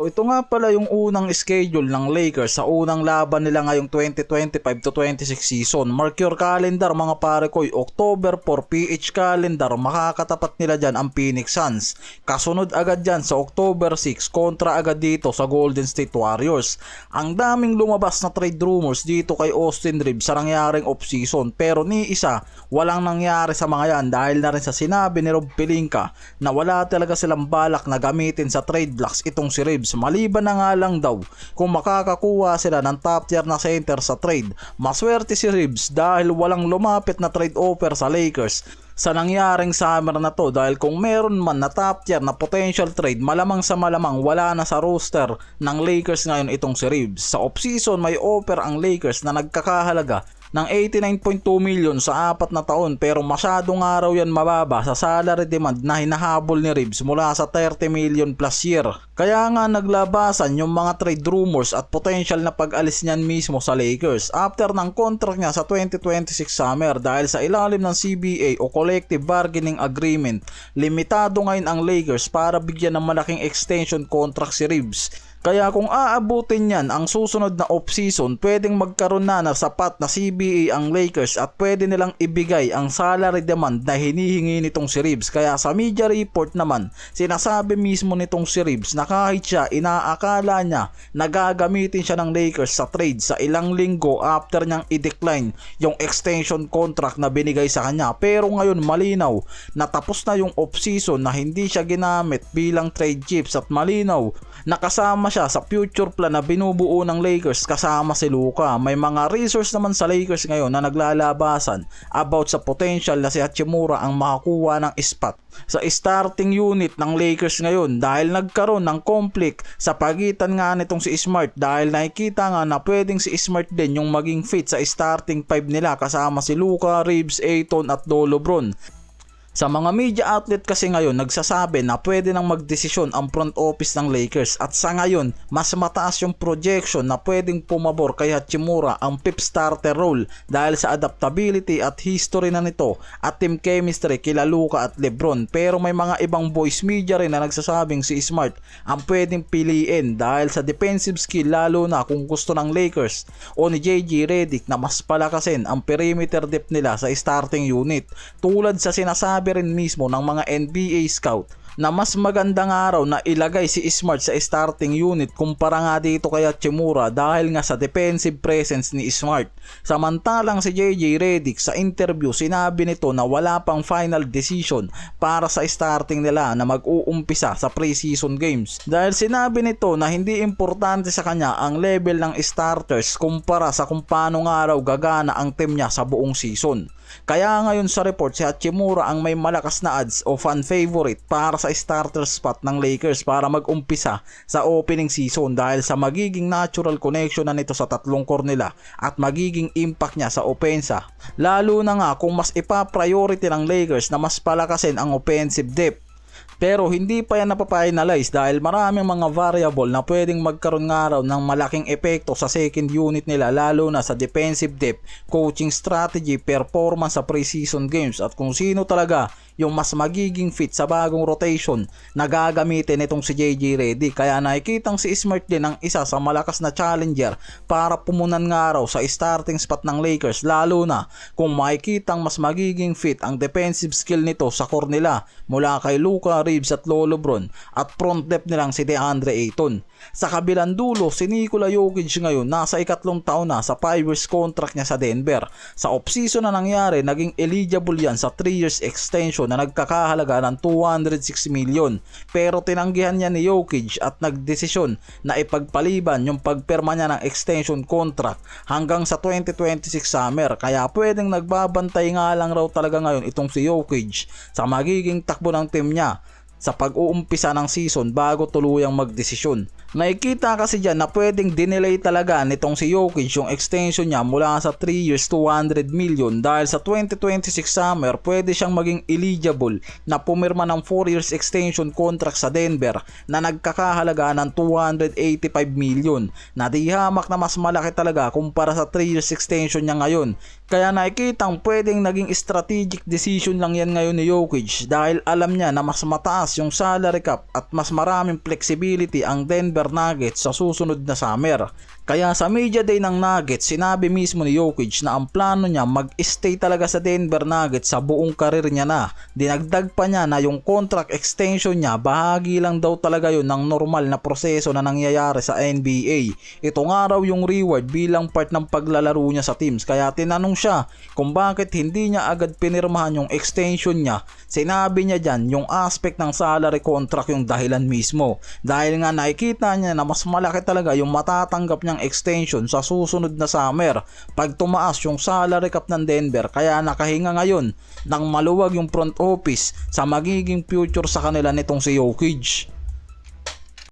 Ito nga pala yung unang schedule ng Lakers sa unang laban nila ngayong 2025 to 26 season. Mark your calendar mga pare ko, October 4 PH calendar, makakatapat nila dyan ang Phoenix Suns. Kasunod agad dyan sa October 6 kontra agad dito sa Golden State Warriors. Ang daming lumabas na trade rumors dito kay Austin Reeves sa nangyaring off-season, pero ni isa walang nangyari sa mga yan dahil na rin sa sinabi ni Rob Pelinka na wala talaga silang balak na gamitin sa trade blocks itong si Reeves. Maliban na nga lang daw kung makakakuha sila ng top tier na center sa trade. Maswerte si Reeves dahil walang lumapit na trade offer sa Lakers sa nangyaring summer na to, dahil kung meron man na top tier na potential trade, malamang sa malamang wala na sa roster ng Lakers ngayon itong si Reeves. Sa offseason may offer ang Lakers na nagkakahalaga ng 89.2 million sa 4 na taon, pero masyadong araw yan mababa sa salary demand na hinahabol ni Reeves mula sa 30 million plus year. Kaya nga naglabasan yung mga trade rumors at potential na pag-alis niyan mismo sa Lakers after ng contract niya sa 2026 summer, dahil sa ilalim ng CBA o Collective Bargaining Agreement, limitado ngayon ang Lakers para bigyan ng malaking extension contract si Reeves. Kaya kung aabutin yan ang susunod na off-season, pwedeng magkaroon na sapat na CBA ang Lakers at pwede nilang ibigay ang salary demand na hinihingi nitong si Reeves. Kaya sa media report naman, sinasabi mismo nitong si Reeves na kahit siya inaakala niya na gagamitin siya ng Lakers sa trade sa ilang linggo after niyang i-decline yung extension contract na binigay sa kanya, pero ngayon malinaw na tapos na yung off-season na hindi siya ginamit bilang trade chips, at malinaw nakasama siya sa future plan na binubuo ng Lakers kasama si Luka. May mga resource naman sa Lakers ngayon na naglalabasan about sa potential na si Hachimura ang makakuha ng spot sa starting unit ng Lakers ngayon, dahil nagkaroon ng conflict sa pagitan nga nitong si Smart, dahil nakikita nga na pwedeng si Smart din yung maging fit sa starting 5 nila kasama si Luka, Reeves, Ayton at Dolo Brown. Sa mga media outlet kasi ngayon nagsasabi na pwede nang magdesisyon ang front office ng Lakers, at sa ngayon mas mataas yung projection na pwedeng pumabor kay Hachimura ang fifth starter role dahil sa adaptability at history na nito at team chemistry kila Luka at Lebron. Pero may mga ibang boys media rin na nagsasabing si Smart ang pwedeng piliin dahil sa defensive skill, lalo na kung gusto ng Lakers o ni JJ Redick na mas palakasin ang perimeter depth nila sa starting unit, tulad sa sinasabi rin mismo ng mga NBA scout na mas magandang araw na ilagay si Smart sa starting unit kumpara nga dito kay Hachimura dahil nga sa defensive presence ni Smart. Samantalang si JJ Redick sa interview sinabi nito na wala pang final decision para sa starting nila na mag-uumpisa sa preseason games, dahil sinabi nito na hindi importante sa kanya ang level ng starters kumpara sa kung paano nga raw gagana ang team niya sa buong season. Kaya ngayon sa report, si Hachimura ang may malakas na odds o fan favorite para sa starter spot ng Lakers para mag-umpisa sa opening season, dahil sa magiging natural connection na nito sa tatlong core nila at magiging impact niya sa opensa, lalo na nga kung mas ipa-priority ng Lakers na mas palakasin ang offensive depth. Pero hindi pa yan napafinalize dahil maraming mga variable na pwedeng magkaroon nga raw ng malaking epekto sa second unit nila, lalo na sa defensive depth, coaching strategy, performance sa preseason games at kung sino talaga yung mas magiging fit sa bagong rotation na gagamitin itong si JJ Redick. Kaya nakikitang si Smart din ang isa sa malakas na challenger para pumunan nga raw sa starting spot ng Lakers, lalo na kung makikitang mas magiging fit ang defensive skill nito sa core nila mula kay Luka, Reeves at Lolo Brown at front depth nilang si DeAndre Ayton. Sa kabilang dulo, si Nikola Jokic ngayon nasa ikatlong taon na sa 5 years contract niya sa Denver. Sa offseason na nangyari, naging eligible yan sa 3 years extension na nagkakahalaga ng 206 million. Pero tinanggihan niya ni Jokic at nagdesisyon na ipagpaliban yung pagperma niya ng extension contract hanggang sa 2026 summer. Kaya pwedeng nagbabantay nga lang raw talaga ngayon itong si Jokic sa magiging takbo ng team niya sa pag-uumpisa ng season bago tuluyang magdesisyon. Nakikita kasi dyan na pwedeng dinelay talaga nitong si Jokic yung extension niya mula sa 3 years 200 million dahil sa 2026 summer pwede siyang maging eligible na pumirma ng 4 years extension contract sa Denver na nagkakahalaga ng 285 million na di hamak na mas malaki talaga kumpara sa 3 years extension niya ngayon. Kaya nakikitang pwedeng naging strategic decision lang yan ngayon ni Jokic dahil alam niya na mas mataas yung salary cap at mas maraming flexibility ang Denver Nuggets sa susunod na summer. Kaya sa media day ng Nuggets, sinabi mismo ni Jokic na ang plano niya mag-stay talaga sa Denver Nuggets sa buong karir niya na. Dinagdag pa niya na yung contract extension niya, bahagi lang daw talaga yun ng normal na proseso na nangyayari sa NBA. Ito nga raw yung reward bilang part ng paglalaro niya sa teams. Kaya tinanong siya kung bakit hindi niya agad pinirmahan yung extension niya. Sinabi niya dyan yung aspect ng salary contract yung dahilan mismo. Dahil nga nakikita niya na mas malaki talaga yung matatanggap niyang extension sa susunod na summer pag tumaas yung salary cap ng Denver. Kaya nakahinga ngayon ng maluwag yung front office sa magiging future sa kanila nitong si Jokic.